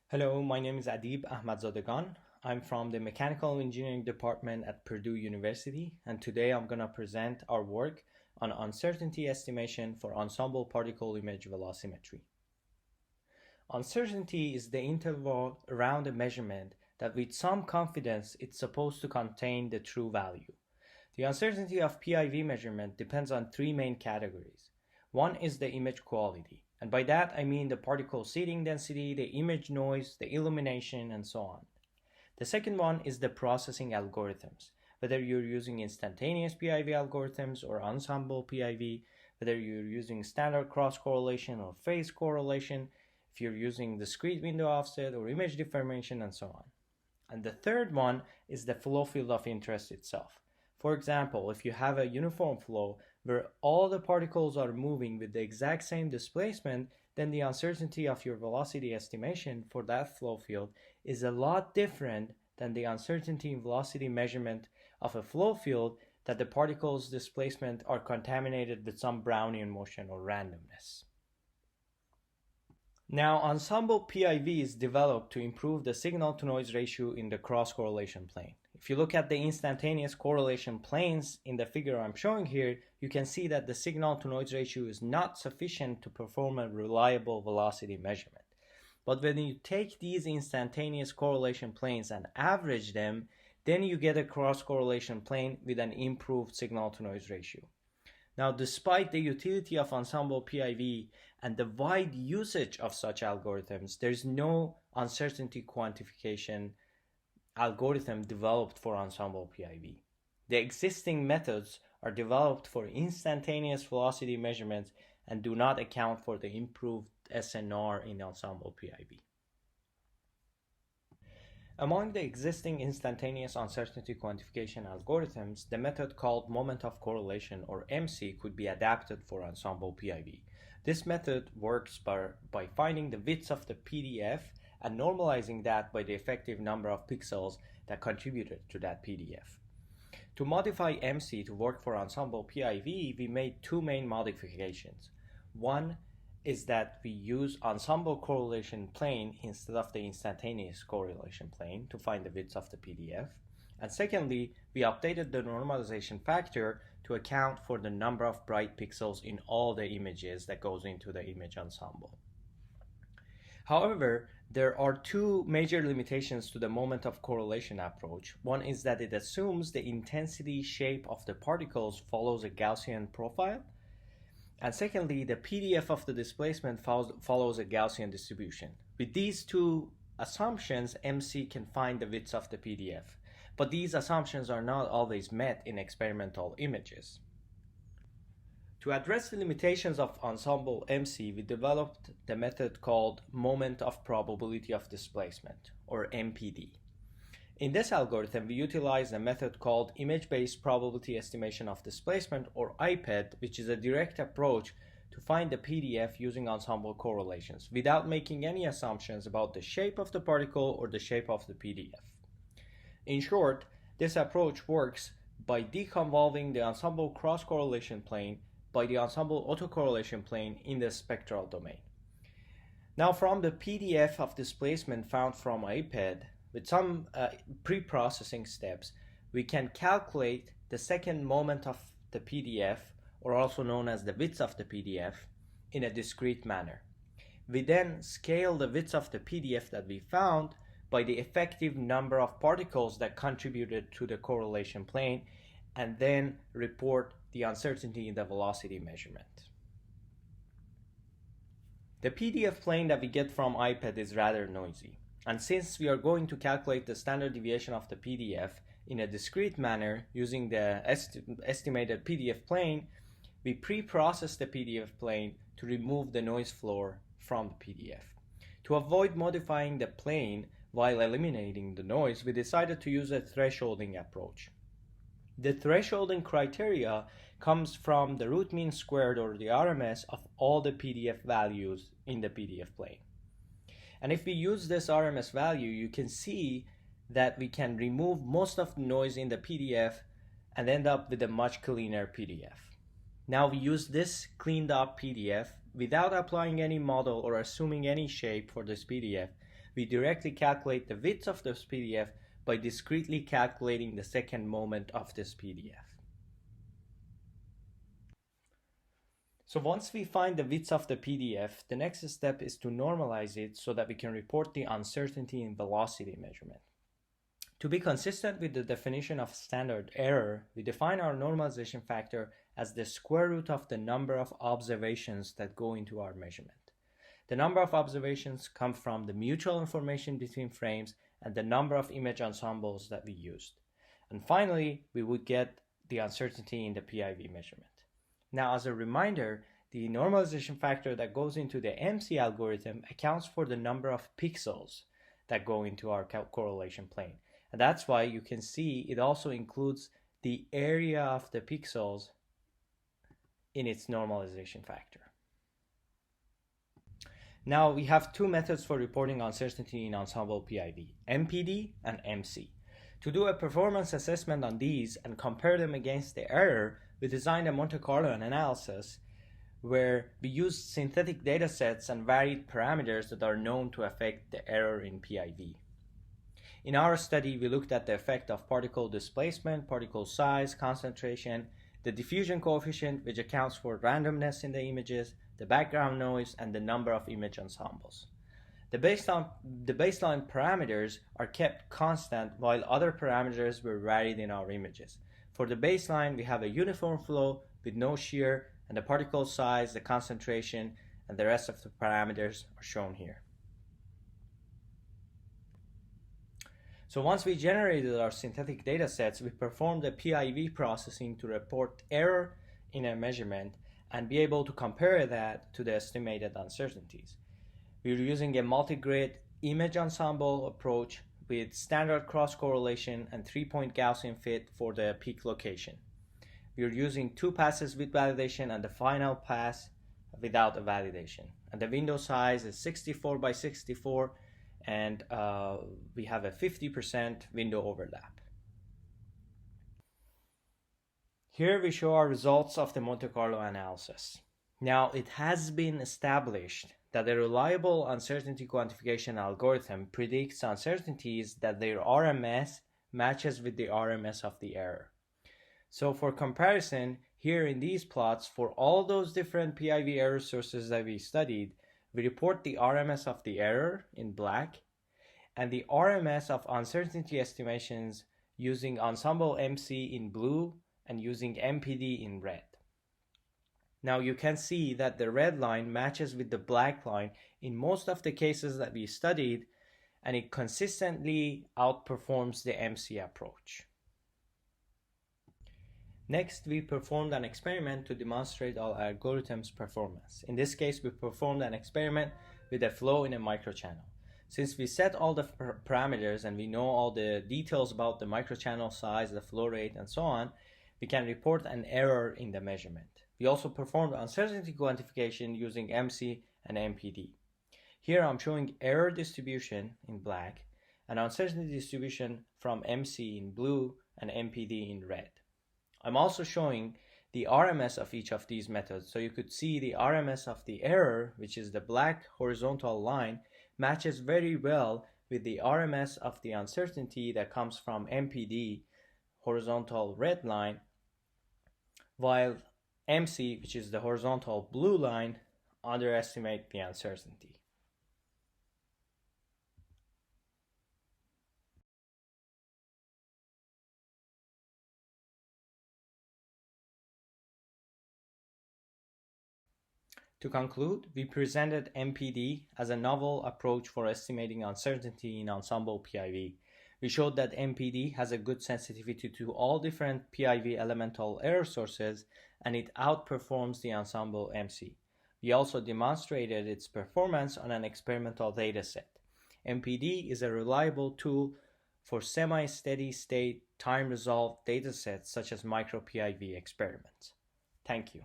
Hello, my name is Adib Ahmadzadegan. I'm from the Mechanical Engineering Department at Purdue University, and today I'm going to present our work on uncertainty estimation for ensemble particle image velocimetry. Uncertainty is the interval around a measurement that with some confidence it's supposed to contain the true value. The uncertainty of PIV measurement depends on three main categories. One is the image quality, and by that I mean the particle seeding density, the image noise, the illumination, and so on. The second one is the processing algorithms, whether you're using instantaneous PIV algorithms or ensemble PIV, whether you're using standard cross correlation or phase correlation, if you're using discrete window offset or image deformation, and so on. And the third one is the flow field of interest itself. For example, if you have a uniform flow where all the particles are moving with the exact same displacement, then the uncertainty of your velocity estimation for that flow field is a lot different than the uncertainty in velocity measurement of a flow field that the particles' displacement are contaminated with some Brownian motion or randomness. Now, ensemble PIV is developed to improve the signal-to-noise ratio in the cross-correlation plane. If you look at the instantaneous correlation planes in the figure I'm showing here, you can see that the signal-to-noise ratio is not sufficient to perform a reliable velocity measurement. But when you take these instantaneous correlation planes and average them, then you get a cross-correlation plane with an improved signal-to-noise ratio. Now, despite the utility of ensemble PIV and the wide usage of such algorithms, there is no uncertainty quantification algorithm developed for ensemble PIV. The existing methods are developed for instantaneous velocity measurements and do not account for the improved SNR in ensemble PIV. Among the existing instantaneous uncertainty quantification algorithms, the method called moment of correlation, or MC, could be adapted for ensemble PIV. This method works by finding the width of the PDF and normalizing that by the effective number of pixels that contributed to that PDF. To modify MC to work for ensemble PIV, we made two main modifications. One is that we use ensemble correlation plane instead of the instantaneous correlation plane to find the width of the PDF. And secondly, we updated the normalization factor to account for the number of bright pixels in all the images that goes into the image ensemble. However, there are two major limitations to the moment of correlation approach. One is that it assumes the intensity shape of the particles follows a Gaussian profile. And secondly, the PDF of the displacement follows a Gaussian distribution. With these two assumptions, MC can find the widths of the PDF. But these assumptions are not always met in experimental images. To address the limitations of ensemble MC, we developed the method called moment of probability of displacement, or MPD. In this algorithm, we utilize a method called image-based probability estimation of displacement, or iPED, which is a direct approach to find the PDF using ensemble correlations without making any assumptions about the shape of the particle or the shape of the PDF. In short, this approach works by deconvolving the ensemble cross-correlation plane by the ensemble autocorrelation plane in the spectral domain. Now, from the PDF of displacement found from iPED, with some pre-processing steps, we can calculate the second moment of the PDF, or also known as the width of the PDF, in a discrete manner. We then scale the width of the PDF that we found by the effective number of particles that contributed to the correlation plane, and then report the uncertainty in the velocity measurement. The PDF plane that we get from iPED is rather noisy, and since we are going to calculate the standard deviation of the PDF in a discrete manner using the estimated PDF plane, we pre-process the PDF plane to remove the noise floor from the PDF. To avoid modifying the plane while eliminating the noise, we decided to use a thresholding approach. The thresholding criteria comes from the root mean squared, or the RMS, of all the PDF values in the PDF plane. And if we use this RMS value, you can see that we can remove most of the noise in the PDF and end up with a much cleaner PDF. Now we use this cleaned up PDF without applying any model or assuming any shape for this PDF. we directly calculate the width of this PDF by discretely calculating the second moment of this PDF. So once we find the width of the PDF, the next step is to normalize it so that we can report the uncertainty in velocity measurement. To be consistent with the definition of standard error, we define our normalization factor as the square root of the number of observations that go into our measurement. The number of observations come from the mutual information between frames and the number of image ensembles that we used. And finally, we would get the uncertainty in the PIV measurement. Now, as a reminder, the normalization factor that goes into the MC algorithm accounts for the number of pixels that go into our correlation plane. And that's why you can see it also includes the area of the pixels in its normalization factor. Now we have two methods for reporting uncertainty in Ensemble PIV, MPD and MC. To do a performance assessment on these and compare them against the error, we designed a Monte Carlo analysis where we used synthetic data sets and varied parameters that are known to affect the error in PIV. In our study, we looked at the effect of particle displacement, particle size, concentration, the diffusion coefficient, which accounts for randomness in the images, the background noise, and the number of image ensembles. The baseline parameters are kept constant while other parameters were varied in our images. For the baseline, we have a uniform flow with no shear, and the particle size, the concentration, and the rest of the parameters are shown here. So once we generated our synthetic data sets, we performed the PIV processing to report error in a measurement and be able to compare that to the estimated uncertainties. We were using a multi-grid image ensemble approach with standard cross-correlation and 3-point Gaussian fit for the peak location. We are using 2 passes with validation and the final pass without a validation. And the window size is 64 by 64, and we have a 50% window overlap. Here we show our results of the Monte Carlo analysis. Now, it has been established that a reliable uncertainty quantification algorithm predicts uncertainties that their RMS matches with the RMS of the error. So for comparison, here in these plots, for all those different PIV error sources that we studied, we report the RMS of the error in black and the RMS of uncertainty estimations using Ensemble MC in blue and using MPD in red. Now you can see that the red line matches with the black line in most of the cases that we studied, and it consistently outperforms the MC approach. Next, we performed an experiment to demonstrate our algorithm's performance. In this case, we performed an experiment with a flow in a microchannel. Since we set all the parameters and we know all the details about the microchannel size, the flow rate, and so on, we can report an error in the measurement. We also performed uncertainty quantification using MC and MPD. Here I'm showing error distribution in black and uncertainty distribution from MC in blue and MPD in red. I'm also showing the RMS of each of these methods, so you could see the RMS of the error, which is the black horizontal line, matches very well with the RMS of the uncertainty that comes from MPD, horizontal red line, while MC, which is the horizontal blue line, underestimate the uncertainty. To conclude, we presented MPD as a novel approach for estimating uncertainty in Ensemble PIV. We showed that MPD has a good sensitivity to all different PIV elemental error sources, and it outperforms the Ensemble MC. We also demonstrated its performance on an experimental dataset. MPD is a reliable tool for semi-steady state time-resolved datasets such as micro PIV experiments. Thank you.